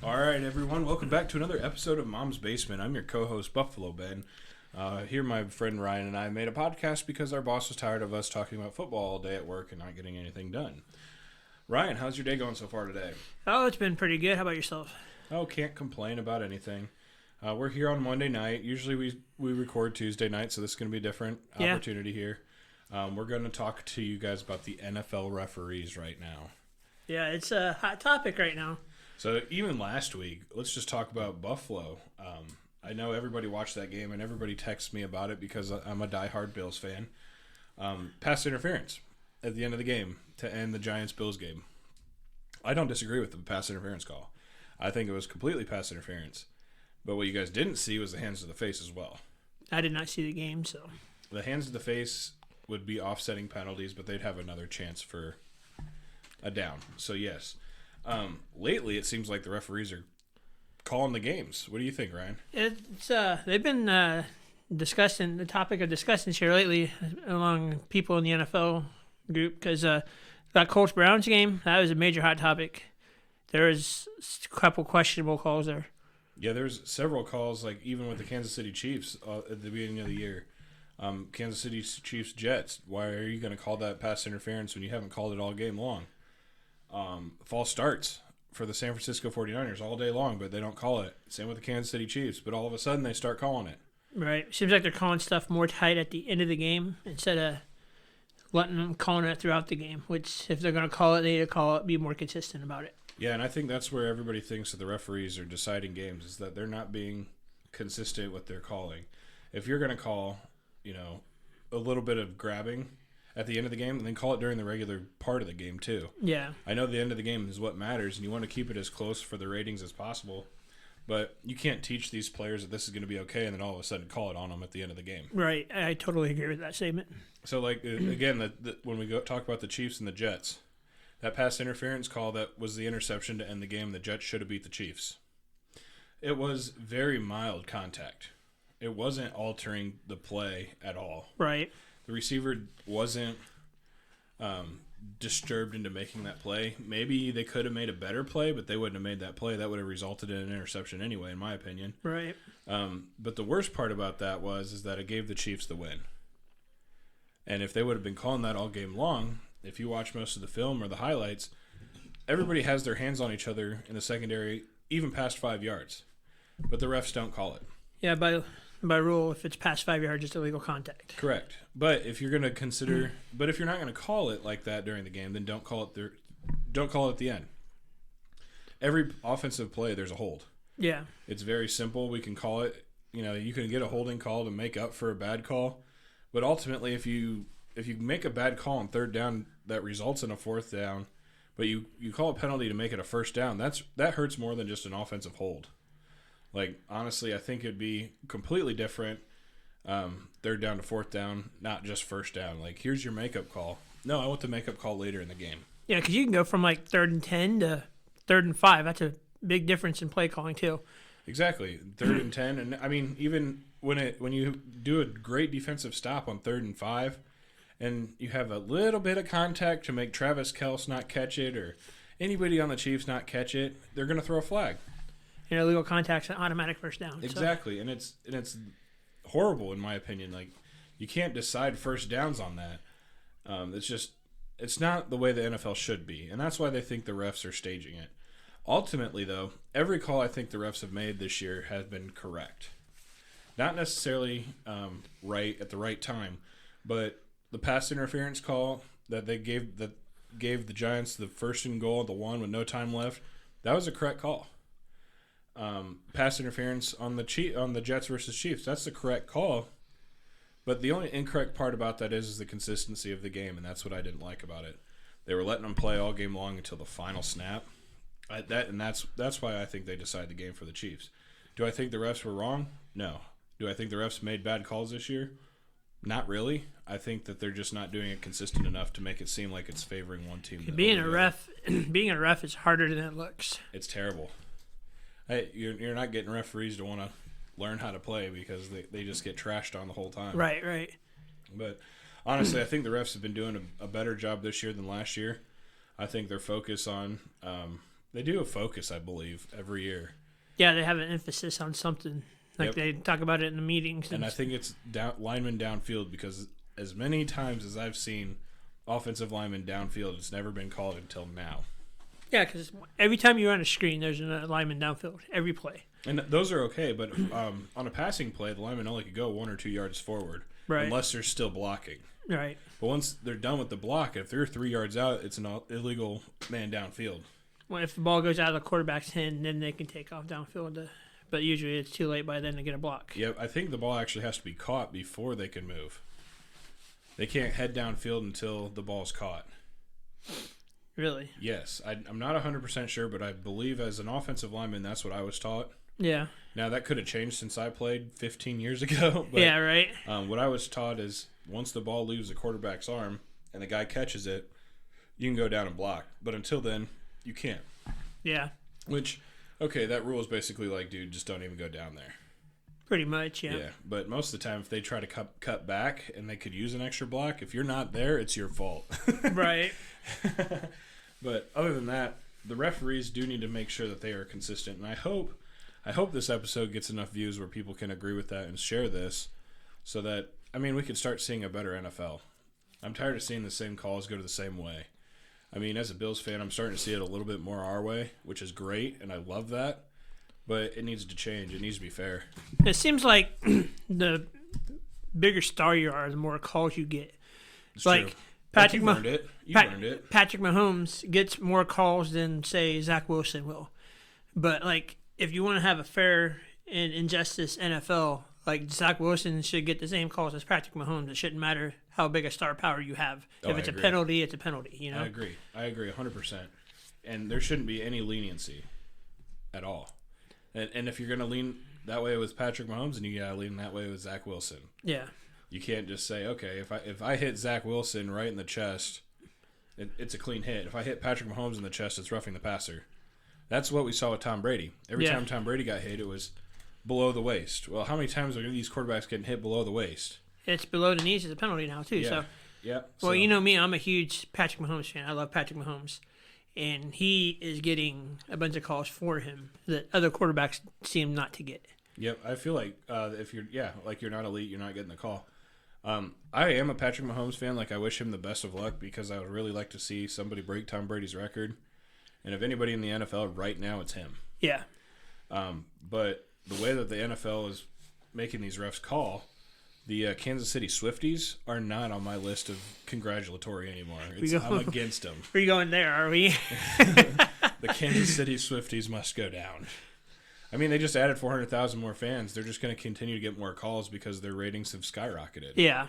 All right, everyone. Welcome back to another episode of Mom's Basement. I'm your co-host, Buffalo Ben. Here, my friend Ryan and I made a podcast because our boss was tired of us talking about football all day at work and not getting anything done. Ryan, how's your day going so far today? Oh, it's been pretty good. How about yourself? Oh, can't complain about anything. We're here on Monday night. Usually we record Tuesday night, so this is going to be a different opportunity here. We're going to talk to you guys about the NFL referees right now. Yeah, it's a hot topic right now. So even last week, let's just talk about Buffalo. I know everybody watched that game, and everybody texts me about it because I'm a diehard Bills fan. Pass interference at the end of the game to end the Giants-Bills game. I don't disagree with the pass interference call. I think it was completely pass interference. But what you guys didn't see was the hands to the face as well. I did not see the game, so. The hands to the face would be offsetting penalties, but they'd have another chance for a down. So, yes. Lately, it seems like the referees are calling the games. What do you think, Ryan? It's they've been discussing the topic of discussions here lately among people in the NFL group because that Colts Browns game, that was a major hot topic. There was a couple questionable calls there. Yeah, there's several calls, like even with the Kansas City Chiefs at the beginning of the year. Kansas City Chiefs Jets. Why are you going to call that pass interference when you haven't called it all game long? False starts for the San Francisco 49ers all day long, but they don't call it. Same with the Kansas City Chiefs, but all of a sudden they start calling it. Right. Seems like they're calling stuff more tight at the end of the game instead of letting them calling it throughout the game, which if they're going to call it, they need to call it, be more consistent about it. Yeah, and I think that's where everybody thinks that the referees are deciding games, is that they're not being consistent with their calling. If you're going to call, a little bit of grabbing at the end of the game, and then call it during the regular part of the game too. Yeah. I know the end of the game is what matters, and you want to keep it as close for the ratings as possible, but you can't teach these players that this is going to be okay and then all of a sudden call it on them at the end of the game. Right. I totally agree with that statement. So, again, when we talk about the Chiefs and the Jets, that pass interference call that was the interception to end the game, the Jets should have beat the Chiefs. It was very mild contact. It wasn't altering the play at all. Right. The receiver wasn't disturbed into making that play. Maybe they could have made a better play, but they wouldn't have made that play. That would have resulted in an interception anyway, in my opinion. Right. But the worst part about that is that it gave the Chiefs the win. And if they would have been calling that all game long, if you watch most of the film or the highlights, everybody has their hands on each other in the secondary, even past 5 yards. But the refs don't call it. Yeah, by rule, if it's past 5 yards, it's illegal contact. Correct. But if you're going to consider, but if you're not going to call it like that during the game, then don't call it at the end. Every offensive play, there's a hold. Yeah. It's very simple. We can call it. You can get a holding call to make up for a bad call, but ultimately, if you make a bad call on third down that results in a fourth down, but you call a penalty to make it a first down, that hurts more than just an offensive hold. Honestly, I think it'd be completely different. Third down to fourth down, not just first down. Here's your makeup call. No, I want the makeup call later in the game. Yeah, because you can go from 3rd and 10 to 3rd and 5. That's a big difference in play calling too. Exactly, 3rd and 10, and I mean even when you do a great defensive stop on 3rd and 5, and you have a little bit of contact to make Travis Kelce not catch it or anybody on the Chiefs not catch it, they're going to throw a flag. Illegal contact's an automatic first down. Exactly, so. And it's horrible in my opinion. You can't decide first downs on that. It's not the way the NFL should be, and that's why they think the refs are staging it. Ultimately, though, every call I think the refs have made this year has been correct. Not necessarily right at the right time, but the pass interference call that they gave the Giants the first and goal at the one with no time left, that was a correct call. Pass interference on the Jets versus Chiefs, that's the correct call. But the only incorrect part about that is the consistency of the game, and that's what I didn't like about it. They were letting them play all game long until the final snap. That's why I think they decided the game for the Chiefs. Do I think the refs were wrong? No. Do I think the refs made bad calls this year? Not really. I think that they're just not doing it consistent enough to make it seem like it's favoring one team. Being a ref is harder than it looks. It's terrible. You're not getting referees to want to learn how to play because they just get trashed on the whole time. Right. But honestly, I think the refs have been doing a better job this year than last year. I think their focus on They do a focus, I believe, every year. Yeah, they have an emphasis on something. Like they talk about it in the meetings. And I think it's linemen downfield, because as many times as I've seen offensive linemen downfield, it's never been called until now. Yeah, because every time you run a screen, there's a lineman downfield, every play. And those are okay, but on a passing play, the lineman only could go 1 or 2 yards forward, unless they're still blocking. Right. But once they're done with the block, if they're 3 yards out, it's an illegal man downfield. Well, if the ball goes out of the quarterback's hand, then they can take off downfield. But usually it's too late by then to get a block. Yep, I think the ball actually has to be caught before they can move. They can't head downfield until the ball's caught. Really? Yes. I'm not 100% sure, but I believe as an offensive lineman, that's what I was taught. Yeah. Now, that could have changed since I played 15 years ago. But, yeah, right. What I was taught is once the ball leaves the quarterback's arm and the guy catches it, you can go down and block. But until then, you can't. Yeah. Which, okay, that rule is basically like, dude, just don't even go down there. Pretty much, yeah. Yeah, but most of the time, if they try to cut back and they could use an extra block, if you're not there, it's your fault. Right. But other than that, the referees do need to make sure that they are consistent. And I hope this episode gets enough views where people can agree with that and share this so that, we could start seeing a better NFL. I'm tired of seeing the same calls go to the same way. As a Bills fan, I'm starting to see it a little bit more our way, which is great, and I love that. But it needs to change. It needs to be fair. It seems like the bigger star you are, the more calls you get. It's like true. Patrick You earned it. Patrick Mahomes gets more calls than, say, Zach Wilson will. But, if you want to have a fair and injustice NFL, Zach Wilson should get the same calls as Patrick Mahomes. It shouldn't matter how big a star power you have. If it's a penalty, it's a penalty, you know? I agree 100%. And there shouldn't be any leniency at all. And if you're going to lean that way with Patrick Mahomes, then you got to lean that way with Zach Wilson. Yeah. You can't just say, okay, if I hit Zach Wilson right in the chest, it's a clean hit. If I hit Patrick Mahomes in the chest, it's roughing the passer. That's what we saw with Tom Brady. Every time Tom Brady got hit, it was below the waist. Well, how many times are these quarterbacks getting hit below the waist? It's below the knees is a penalty now, too. Yeah. So. Yeah. Well, you know me, I'm a huge Patrick Mahomes fan. I love Patrick Mahomes. And he is getting a bunch of calls for him that other quarterbacks seem not to get. Yep, I feel like if you're not elite, you're not getting the call. I am a Patrick Mahomes fan. I wish him the best of luck because I would really like to see somebody break Tom Brady's record. And if anybody in the NFL right now, it's him. Yeah. But the way that the NFL is making these refs call, the Kansas City Swifties are not on my list of congratulatory anymore. I'm against them. We're going there, are we? The Kansas City Swifties must go down. They just added 400,000 more fans. They're just going to continue to get more calls because their ratings have skyrocketed. Yeah.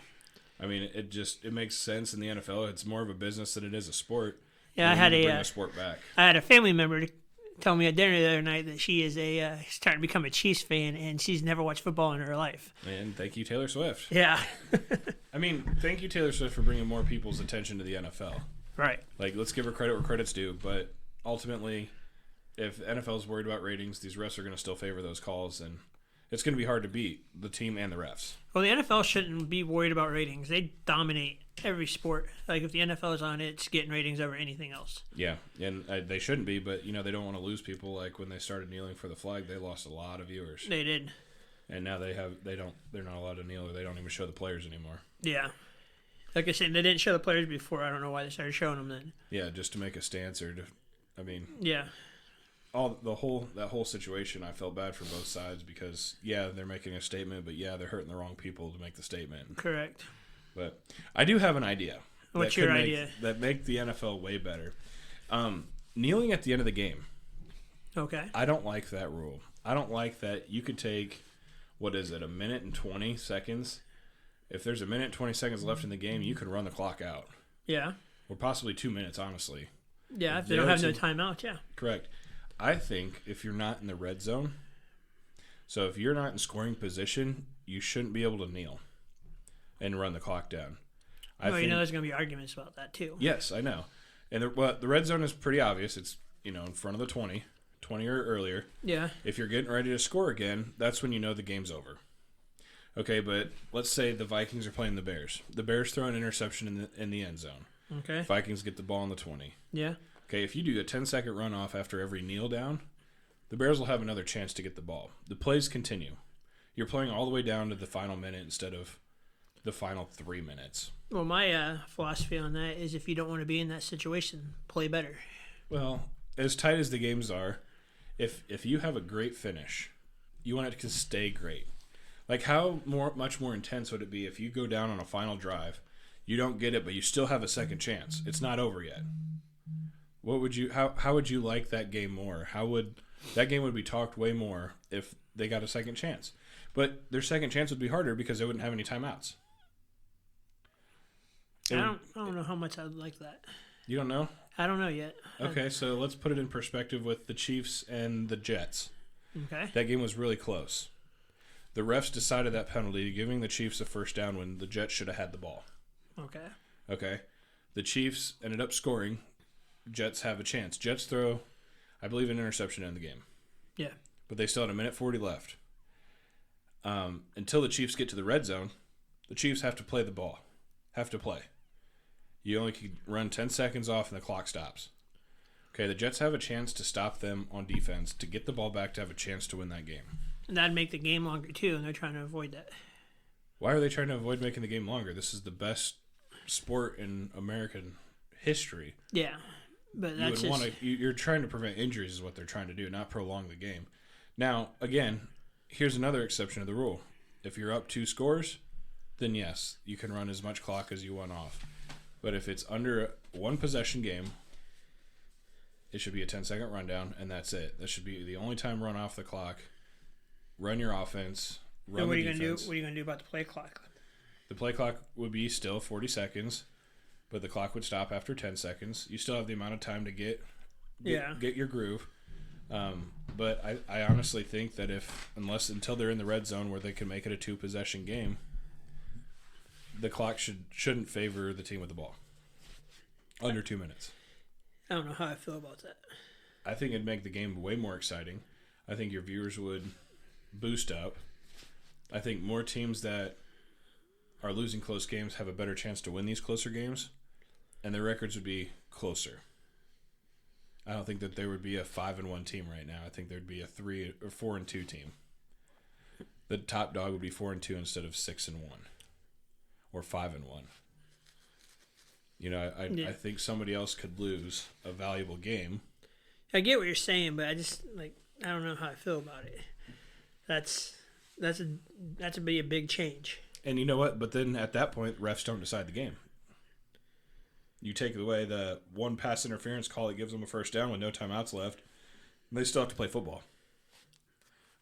It makes sense in the NFL. It's more of a business than it is a sport. Yeah, I had bring the sport back. I had a family member tell me at dinner the other night that she is starting to become a Chiefs fan, and she's never watched football in her life. And thank you, Taylor Swift. Yeah. Thank you, Taylor Swift, for bringing more people's attention to the NFL. Right. Let's give her credit where credit's due, but ultimately, if the NFL is worried about ratings, these refs are going to still favor those calls, and it's going to be hard to beat the team and the refs. Well, the NFL shouldn't be worried about ratings. They dominate every sport. If the NFL is on, it's getting ratings over anything else. Yeah, and they shouldn't be, but they don't want to lose people. When they started kneeling for the flag, they lost a lot of viewers. They did. And now they're not allowed to kneel, or they don't even show the players anymore. Yeah. Like I said, they didn't show the players before. I don't know why they started showing them then. Yeah, just to make a stance or to, Yeah. That whole situation, I felt bad for both sides because they're making a statement, but they're hurting the wrong people to make the statement. Correct. But I do have an idea. What's your idea? That make the NFL way better. Kneeling at the end of the game. Okay. I don't like that rule. I don't like that you could take, what is it, 1 minute and 20 seconds? If there's 1 minute and 20 seconds left in the game, you can run the clock out. Yeah. Or possibly 2 minutes, honestly. Yeah, if they don't have no timeout, yeah. Correct. I think if you're not in the red zone, so if you're not in scoring position, you shouldn't be able to kneel and run the clock down. There's going to be arguments about that too. Yes, I know. And the red zone is pretty obvious. It's, in front of the 20 or earlier. Yeah. If you're getting ready to score again, that's when you know the game's over. Okay, but let's say the Vikings are playing the Bears. The Bears throw an interception in the end zone. Okay. Vikings get the ball on the 20. Yeah. Okay, if you do a 10-second runoff after every kneel down, the Bears will have another chance to get the ball. The plays continue. You're playing all the way down to the final minute instead of the final 3 minutes. Well, my philosophy on that is if you don't want to be in that situation, play better. Well, as tight as the games are, if you have a great finish, you want it to stay great. Like how much more intense would it be if you go down on a final drive, you don't get it, but you still have a second chance? It's not over yet. What would you? How would you like that game more? How would that game would be talked way more if they got a second chance? But their second chance would be harder because they wouldn't have any timeouts. I don't know how much I would like that. You don't know? I don't know yet. Okay, so let's put it in perspective with the Chiefs and the Jets. Okay. That game was really close. The refs decided that penalty, giving the Chiefs a first down when the Jets should have had the ball. Okay. The Chiefs ended up scoring. Jets have a chance. Jets throw, I believe, an interception in the game. Yeah. But they still had 1:40 left. Until the Chiefs get to the red zone, the Chiefs have to play the ball. Have to play. You only can run 10 seconds off and the clock stops. Okay, the Jets have a chance to stop them on defense, to get the ball back, to have a chance to win that game. And that'd make the game longer, too, and they're trying to avoid that. Why are they trying to avoid making the game longer? This is the best sport in American history. Yeah, but that's you're trying to prevent injuries is what they're trying to do, not prolong the game. Now, again, here's another exception to the rule. If you're up 2 scores, then yes, you can run as much clock as you want off. But if it's under a 1-possession game, it should be a 10-second rundown, and that's it. That should be the only time run off the clock. Run your offense. Run the defense. What are you going to do about the play clock? The play clock would be still 40 seconds, but the clock would stop after 10 seconds. You still have the amount of time to get your groove. But I honestly think that until they're in the red zone where they can make it a 2-possession game, the clock shouldn't favor the team with the ball. Under 2 minutes. I don't know how I feel about that. I think it'd make the game way more exciting. I think your viewers would boost up. I think more teams that are losing close games have a better chance to win these closer games, and their records would be closer. I don't think that there would be a 5-1 team right now. I think there'd be a 3 or 4-2 team. The top dog would be 4-2 instead of 6-1 or 5-1. You know, I think somebody else could lose a valuable game. I get what you're saying, but I just I don't know how I feel about it. That's a big change. And you know what? But then at that point, refs don't decide the game. You take away the one pass interference call that gives them a first down with no timeouts left, and they still have to play football.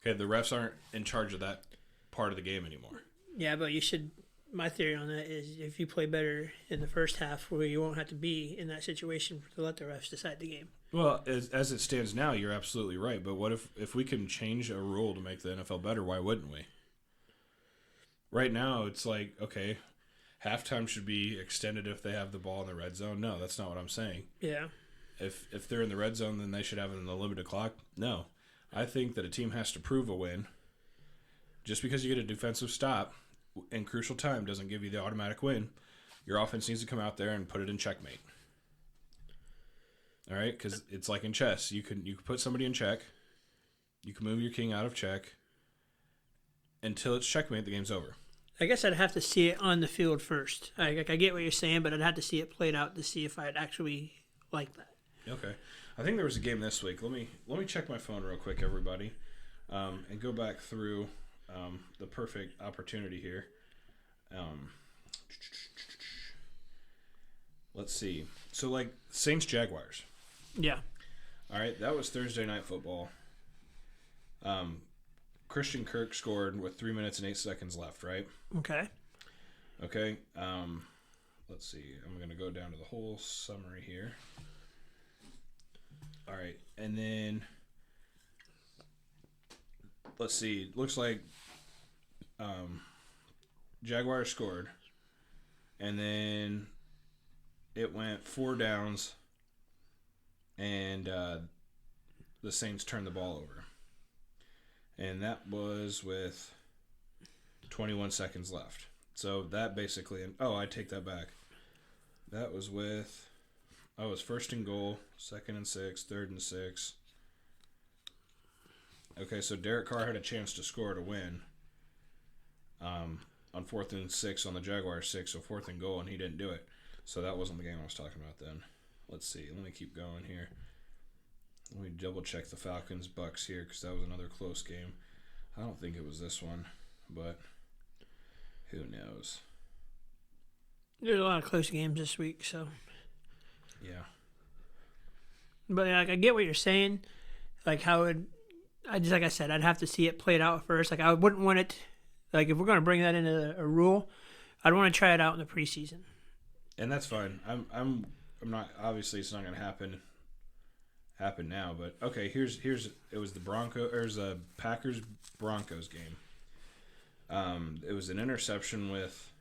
Okay, the refs aren't in charge of that part of the game anymore. Yeah, but you should. My theory on that is if you play better in the first half, where you won't have to be in that situation to let the refs decide the game. Well, as it stands now, you're absolutely right. But what if we can change a rule to make the NFL better? Why wouldn't we? Right now, it's like, okay, halftime should be extended if they have the ball in the red zone. No, that's not what I'm saying. Yeah. If they're in the red zone, then they should have it in the limited clock. No. I think that a team has to prove a win. Just because you get a defensive stop in crucial time doesn't give you the automatic win. Your offense needs to come out there and put it in checkmate. All right? Because it's like in chess. You can put somebody in check. You can move your king out of check. Until it's checkmate, the game's over. I guess I'd have to see it on the field first. I get what you're saying, but I'd have to see it played out to see if I'd actually like that. Okay. I think there was a game this week. Let me check my phone real quick, everybody, and go back through the perfect opportunity here. Let's see. So, like, Saints-Jaguars. Yeah. All right, that was Thursday Night Football. Christian Kirk scored with 3 minutes and 8 seconds left, right? Okay. Okay. Let's see. I'm going to go down to the whole summary here. All right. And then, let's see. Looks like Jaguars scored. And then it went 4 downs. And the Saints turned the ball over. And that was with 21 seconds left. So that basically... Oh, I take that back. That was with Oh, it was 1st and goal, 2nd and 6, 3rd and 6. Okay, so Derek Carr had a chance to score to win. On 4th and 6 on the Jaguars 6, so 4th and goal, and he didn't do it. So that wasn't the game I was talking about then. Let's see. Let me keep going here. Let me double check the Falcons Bucks here because that was another close game. I don't think it was this one, but who knows? There's a lot of close games this week, so. Yeah. But like, I get what you're saying. Like like I said, I'd have to see it played out first. Like I wouldn't want it. Like if we're going to bring that into a rule, I'd want to try it out in the preseason. And that's fine. I'm not. Obviously, it's not going to happen now. But okay, here's it was the Packers Broncos game. It was an interception with.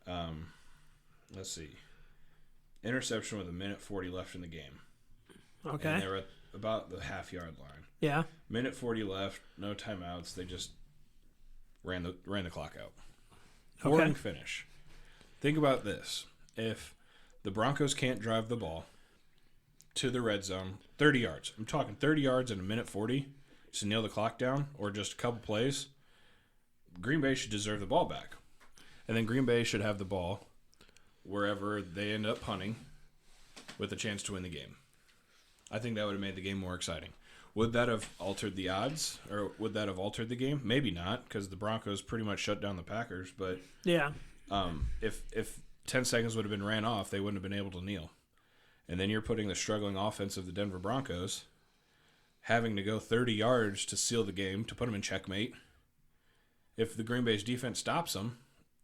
Let's see. Interception with 1:40 left in the game. Okay. And they were at about the half-yard line. Yeah. 1:40 left, no timeouts. They just ran the clock out. Okay. Boring finish. Think about this. If the Broncos can't drive the ball to the red zone, 30 yards. I'm talking 30 yards in 1:40 to nail the clock down, or just a couple plays, Green Bay should deserve the ball back. And then Green Bay should have the ball wherever they end up punting with a chance to win the game. I think that would have made the game more exciting. Would that have altered the odds, or would that have altered the game? Maybe not, because the Broncos pretty much shut down the Packers. But yeah, if 10 seconds would have been ran off, they wouldn't have been able to kneel. And then you're putting the struggling offense of the Denver Broncos having to go 30 yards to seal the game, to put them in checkmate. If the Green Bay's defense stops them,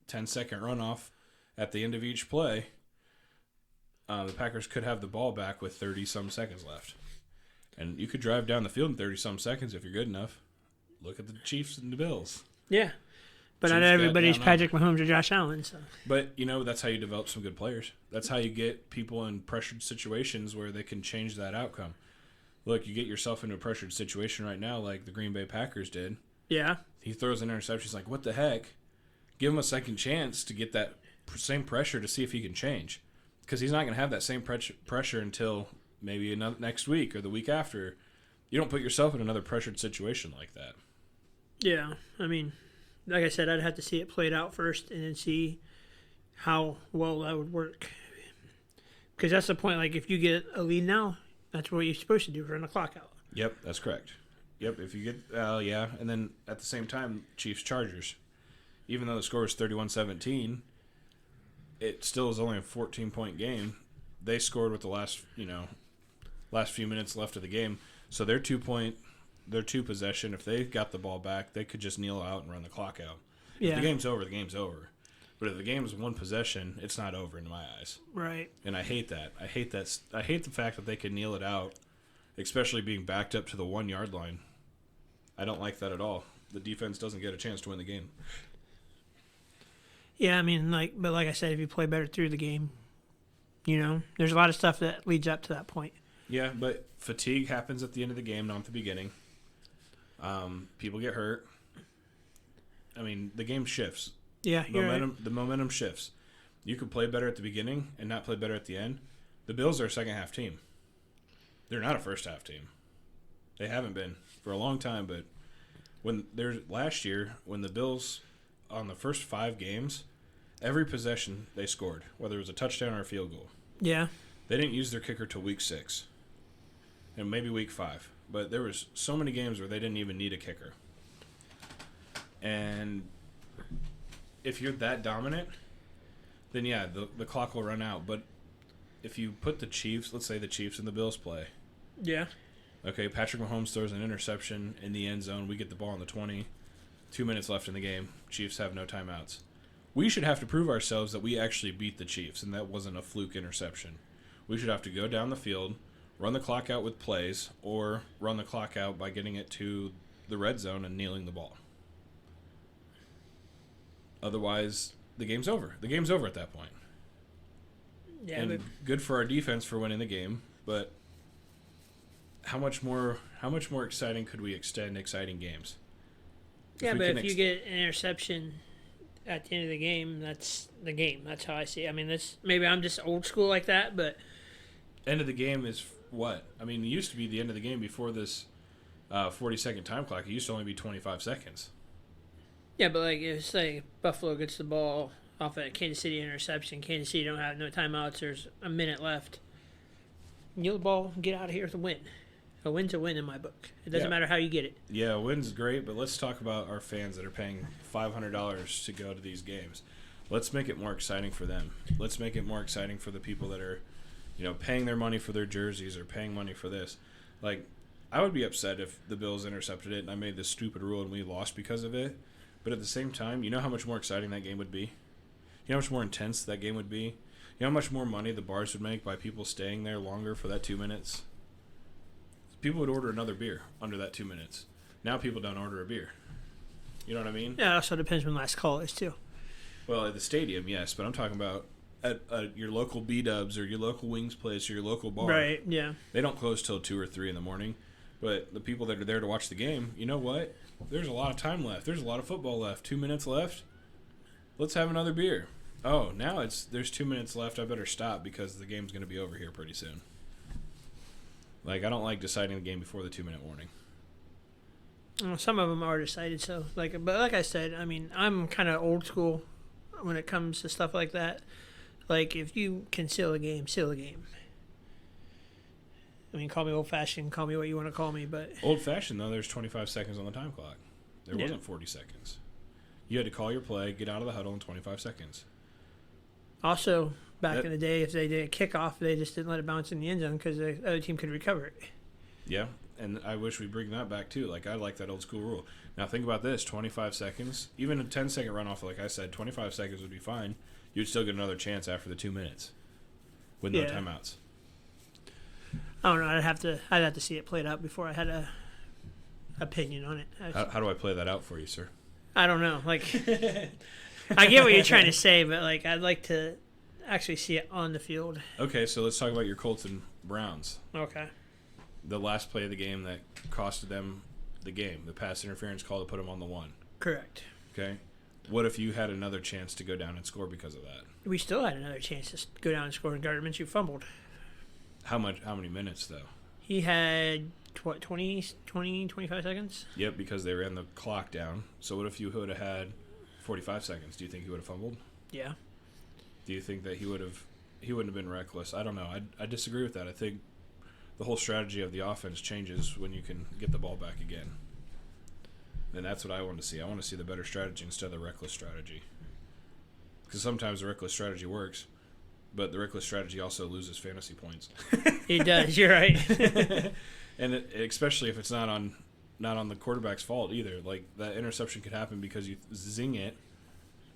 10-second runoff at the end of each play, the Packers could have the ball back with 30-some seconds left. And you could drive down the field in 30-some seconds if you're good enough. Look at the Chiefs and the Bills. Yeah. But Chiefs not everybody's got Patrick Mahomes or Josh Allen. So. But, that's how you develop some good players. That's how you get people in pressured situations where they can change that outcome. Look, you get yourself into a pressured situation right now like the Green Bay Packers did. Yeah. He throws an interception. He's like, what the heck? Give him a second chance to get that same pressure to see if he can change. Because he's not going to have that same pressure until maybe next week or the week after. You don't put yourself in another pressured situation like that. Yeah. I mean, like I said, I'd have to see it played out first and then see how well that would work. Because that's the point. Like, if you get a lead now, that's what you're supposed to do, run the clock out. Yep, that's correct. Yep, if you get, yeah. And then at the same time, Chiefs-Chargers. Even though the score was 31-17, it still is only a 14-point game. They scored with the last few minutes left of the game. So their 2 possession, if they got the ball back, they could just kneel out and run the clock out. Yeah. If the game's over, the game's over. But if the game's one possession, it's not over in my eyes. Right. And I hate that. I hate the fact that they can kneel it out, especially being backed up to the 1-yard line. I don't like that at all. The defense doesn't get a chance to win the game. Yeah, I mean, like I said, if you play better through the game, there's a lot of stuff that leads up to that point. Yeah, but fatigue happens at the end of the game, not at the beginning. People get hurt. I mean, the game shifts. Yeah, The momentum shifts. You could play better at the beginning and not play better at the end. The Bills are a second-half team. They're not a first-half team. They haven't been for a long time, but last year, when the Bills, on the first 5 games, every possession they scored, whether it was a touchdown or a field goal. Yeah. They didn't use their kicker till week 6, and maybe week 5. But there was so many games where they didn't even need a kicker. And if you're that dominant, then yeah, the clock will run out. But if you put the Chiefs, let's say the Chiefs and the Bills play. Yeah. Okay, Patrick Mahomes throws an interception in the end zone. We get the ball on the 20. 2 minutes left in the game. Chiefs have no timeouts. We should have to prove ourselves that we actually beat the Chiefs, and that wasn't a fluke interception. We should have to go down the field, run the clock out with plays, or run the clock out by getting it to the red zone and kneeling the ball. Otherwise, the game's over. The game's over at that point. Yeah, and good for our defense for winning the game, but how much more exciting could we extend exciting games? Yeah, but if you get an interception at the end of the game, that's the game. That's how I see it. I mean, maybe I'm just old school like that, but End of the game is what? I mean, it used to be the end of the game before this 40-second time clock. It used to only be 25 seconds. Yeah, but like if say Buffalo gets the ball off a Kansas City interception, Kansas City don't have no timeouts. There's a minute left. You the ball, get out of here with a win. A win's a win in my book. It doesn't matter how you get it. Yeah, a win's great, but let's talk about our fans that are paying $500 to go to these games. Let's make it more exciting for them. Let's make it more exciting for the people that are, paying their money for their jerseys or paying money for this. Like, I would be upset if the Bills intercepted it and I made this stupid rule and we lost because of it. But at the same time, you know how much more exciting that game would be? You know how much more intense that game would be? You know how much more money the bars would make by people staying there longer for that 2 minutes? People would order another beer under that 2 minutes. Now people don't order a beer. You know what I mean? Yeah, it also depends when last call is, too. Well, at the stadium, yes, but I'm talking about at your local B-dubs or your local wings place or your local bar. Right, yeah. They don't close till 2 or 3 in the morning. But the people that are there to watch the game, you know what? There's a lot of time left. There's a lot of football left. 2 minutes left. Let's have another beer. Oh, now there's 2 minutes left. I better stop because the game's going to be over here pretty soon. Like, I don't like deciding the game before the 2-minute warning. Well, some of them are decided, but like I said, I mean, I'm kind of old school when it comes to stuff like that. Like, if you can seal a game, seal a game. I mean, call me old-fashioned, call me what you want to call me, but... Old-fashioned, though, there's 25 seconds on the time clock. There wasn't 40 seconds. You had to call your play, get out of the huddle in 25 seconds. Also, back in the day, if they did a kickoff, they just didn't let it bounce in the end zone because the other team could recover it. Yeah, and I wish we bring that back, too. Like, I like that old school rule. Now, think about this. 25 seconds, even a 10-second runoff, like I said, 25 seconds would be fine. You'd still get another chance after the 2 minutes with no timeouts. I don't know. I'd have to see it played out before I had a opinion on it. How do I play that out for you, sir? I don't know. Like, I get what you're trying to say, but like, I'd like to actually see it on the field. Okay, so let's talk about your Colts and Browns. Okay. The last play of the game that costed them the game, the pass interference call to put them on the 1. Correct. Okay. What if you had another chance to go down and score because of that? We still had another chance to go down and score, and Gardner Minshew fumbled. How many minutes, though? He had, 20, 25 seconds? Yep, because they ran the clock down. So what if you would have had 45 seconds? Do you think he would have fumbled? Yeah. Do you think that he wouldn't have been reckless? I don't know. I disagree with that. I think the whole strategy of the offense changes when you can get the ball back again. And that's what I want to see. I want to see the better strategy instead of the reckless strategy. Because sometimes the reckless strategy works, but the reckless strategy also loses fantasy points. It does. You're right. And especially if it's not on the quarterback's fault either. Like, that interception could happen because you zing it,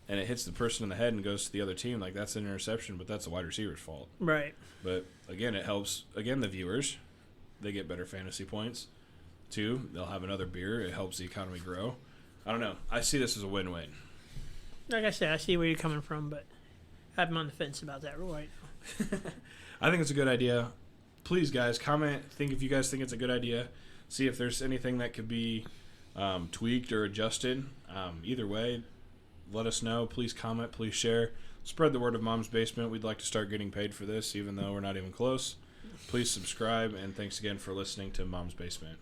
and it hits the person in the head and goes to the other team. Like, that's an interception, but that's the wide receiver's fault. Right. But, again, it helps, the viewers. They get better fantasy points. 2, they'll have another beer. It helps the economy grow. I don't know. I see this as a win-win. Like I said, I see where you're coming from, but I'm on the fence about that rule right now. I think it's a good idea. Please, guys, comment. If you guys think it's a good idea. See if there's anything that could be tweaked or adjusted. Either way, let us know. Please comment. Please share. Spread the word of Mom's Basement. We'd like to start getting paid for this, even though we're not even close. Please subscribe, and thanks again for listening to Mom's Basement.